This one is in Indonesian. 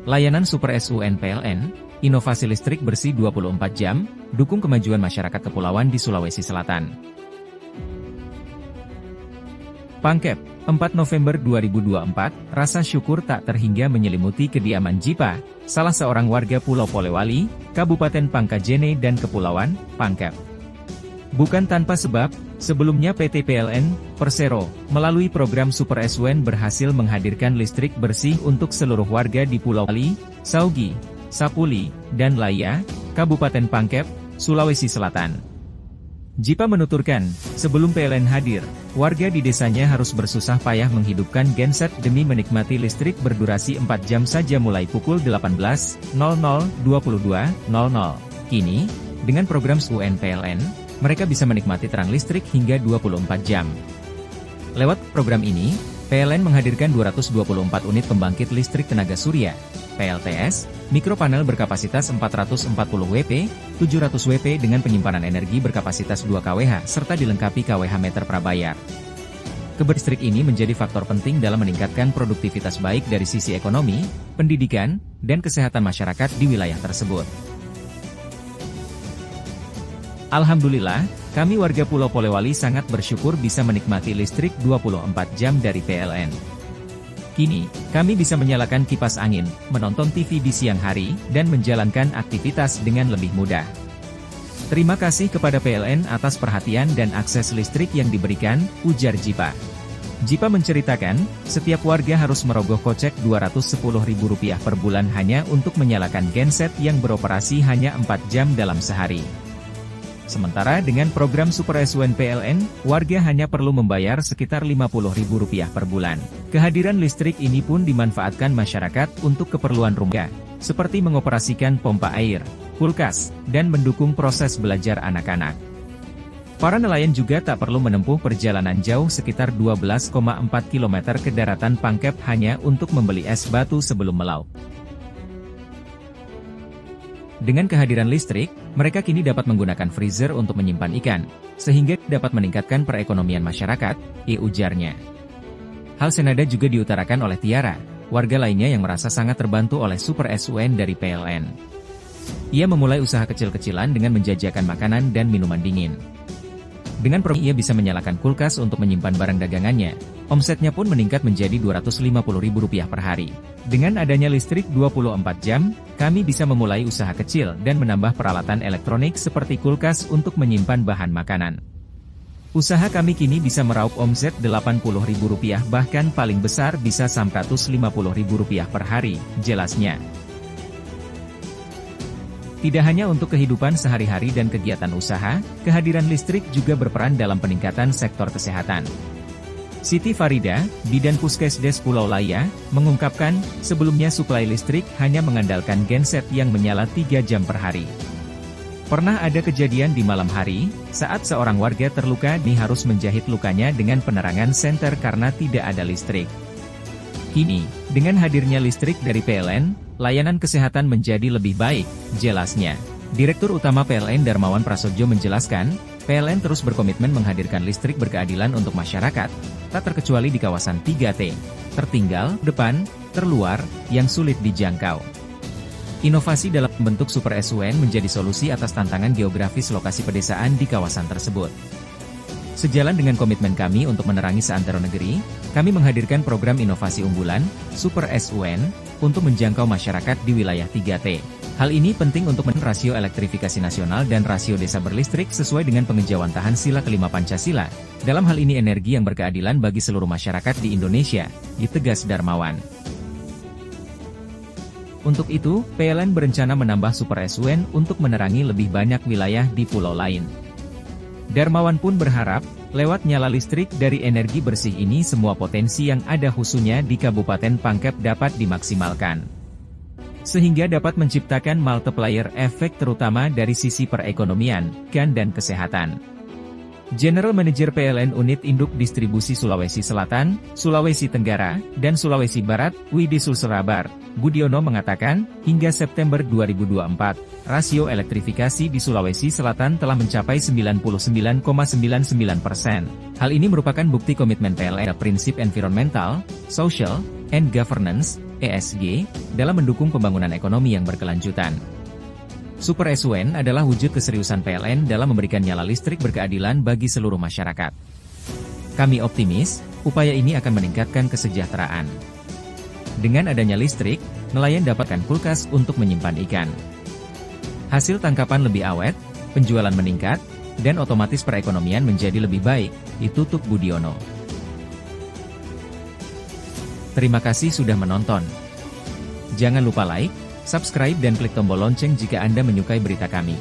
Layanan Super SUN PLN, inovasi listrik bersih 24 jam, dukung kemajuan masyarakat kepulauan di Sulawesi Selatan. Pangkep, 4 November 2024, rasa syukur tak terhingga menyelimuti kediaman Jipa, salah seorang warga Pulau Polewali, Kabupaten Pangkajene dan Kepulauan, Pangkep. Bukan tanpa sebab, sebelumnya PT PLN, Persero, melalui program Super SUN berhasil menghadirkan listrik bersih untuk seluruh warga di Pulau Wali, Saugi, Sapuli, dan Laya, Kabupaten Pangkep, Sulawesi Selatan. Jipa menuturkan, sebelum PLN hadir, warga di desanya harus bersusah payah menghidupkan genset demi menikmati listrik berdurasi 4 jam saja mulai pukul 18.00-22.00. Kini, dengan program SUN PLN, mereka bisa menikmati terang listrik hingga 24 jam. Lewat program ini, PLN menghadirkan 224 unit pembangkit listrik tenaga surya, PLTS, mikropanel berkapasitas 440 WP, 700 WP dengan penyimpanan energi berkapasitas 2 kWh serta dilengkapi kWh meter prabayar. Keberlistrik ini menjadi faktor penting dalam meningkatkan produktivitas baik dari sisi ekonomi, pendidikan, dan kesehatan masyarakat di wilayah tersebut. Alhamdulillah, kami warga Pulau Polewali sangat bersyukur bisa menikmati listrik 24 jam dari PLN. Kini, kami bisa menyalakan kipas angin, menonton TV di siang hari, dan menjalankan aktivitas dengan lebih mudah. Terima kasih kepada PLN atas perhatian dan akses listrik yang diberikan, ujar Jipa. Jipa menceritakan, setiap warga harus merogoh kocek Rp210.000 per bulan hanya untuk menyalakan genset yang beroperasi hanya 4 jam dalam sehari. Sementara dengan program Super SUN PLN, warga hanya perlu membayar sekitar Rp50.000 per bulan. Kehadiran listrik ini pun dimanfaatkan masyarakat untuk keperluan rumah, seperti mengoperasikan pompa air, kulkas, dan mendukung proses belajar anak-anak. Para nelayan juga tak perlu menempuh perjalanan jauh sekitar 12,4 km ke daratan Pangkep hanya untuk membeli es batu sebelum melaut. Dengan kehadiran listrik, mereka kini dapat menggunakan freezer untuk menyimpan ikan, sehingga dapat meningkatkan perekonomian masyarakat, ujarnya. Hal senada juga diutarakan oleh Tiara, warga lainnya yang merasa sangat terbantu oleh Super SUN dari PLN. Ia memulai usaha kecil-kecilan dengan menjajakan makanan dan minuman dingin. Dengan program ia bisa menyalakan kulkas untuk menyimpan barang dagangannya, omsetnya pun meningkat menjadi Rp250.000 per hari. Dengan adanya listrik 24 jam, kami bisa memulai usaha kecil dan menambah peralatan elektronik seperti kulkas untuk menyimpan bahan makanan. Usaha kami kini bisa meraup omset Rp80.000 bahkan paling besar bisa sampai Rp150.000 per hari, jelasnya. Tidak hanya untuk kehidupan sehari-hari dan kegiatan usaha, kehadiran listrik juga berperan dalam peningkatan sektor kesehatan. Siti Farida, Bidan Puskesdes Pulau Laya, mengungkapkan, sebelumnya suplai listrik hanya mengandalkan genset yang menyala 3 jam per hari. Pernah ada kejadian di malam hari, saat seorang warga terluka ini harus menjahit lukanya dengan penerangan senter karena tidak ada listrik. Kini, dengan hadirnya listrik dari PLN, layanan kesehatan menjadi lebih baik, jelasnya. Direktur Utama PLN Darmawan Prasojo menjelaskan, PLN terus berkomitmen menghadirkan listrik berkeadilan untuk masyarakat, tak terkecuali di kawasan 3T, tertinggal, depan, terluar, yang sulit dijangkau. Inovasi dalam bentuk Super SUN menjadi solusi atas tantangan geografis lokasi pedesaan di kawasan tersebut. Sejalan dengan komitmen kami untuk menerangi seantero negeri, kami menghadirkan program inovasi unggulan, Super SUN, untuk menjangkau masyarakat di wilayah 3T. Hal ini penting untuk menekan rasio elektrifikasi nasional dan rasio desa berlistrik sesuai dengan pengejauhan sila kelima Pancasila. Dalam hal ini energi yang berkeadilan bagi seluruh masyarakat di Indonesia, ditegas Darmawan. Untuk itu, PLN berencana menambah Super SUN untuk menerangi lebih banyak wilayah di pulau lain. Darmawan pun berharap, lewat nyala listrik dari energi bersih ini semua potensi yang ada khususnya di Kabupaten Pangkep dapat dimaksimalkan. Sehingga dapat menciptakan multiplier efek terutama dari sisi perekonomian, dan kesehatan. General Manager PLN Unit Induk Distribusi Sulawesi Selatan, Sulawesi Tenggara, dan Sulawesi Barat, Widi Sulserabar, Budiono mengatakan, hingga September 2024, rasio elektrifikasi di Sulawesi Selatan telah mencapai 99,99%. Hal ini merupakan bukti komitmen PLN pada prinsip environmental, social, and governance, ESG, dalam mendukung pembangunan ekonomi yang berkelanjutan. Super SUN adalah wujud keseriusan PLN dalam memberikan nyala listrik berkeadilan bagi seluruh masyarakat. Kami optimis, upaya ini akan meningkatkan kesejahteraan. Dengan adanya listrik, nelayan dapatkan kulkas untuk menyimpan ikan. Hasil tangkapan lebih awet, penjualan meningkat, dan otomatis perekonomian menjadi lebih baik, ditutup Budiono. Terima kasih sudah menonton. Jangan lupa like, subscribe dan klik tombol lonceng jika Anda menyukai berita kami.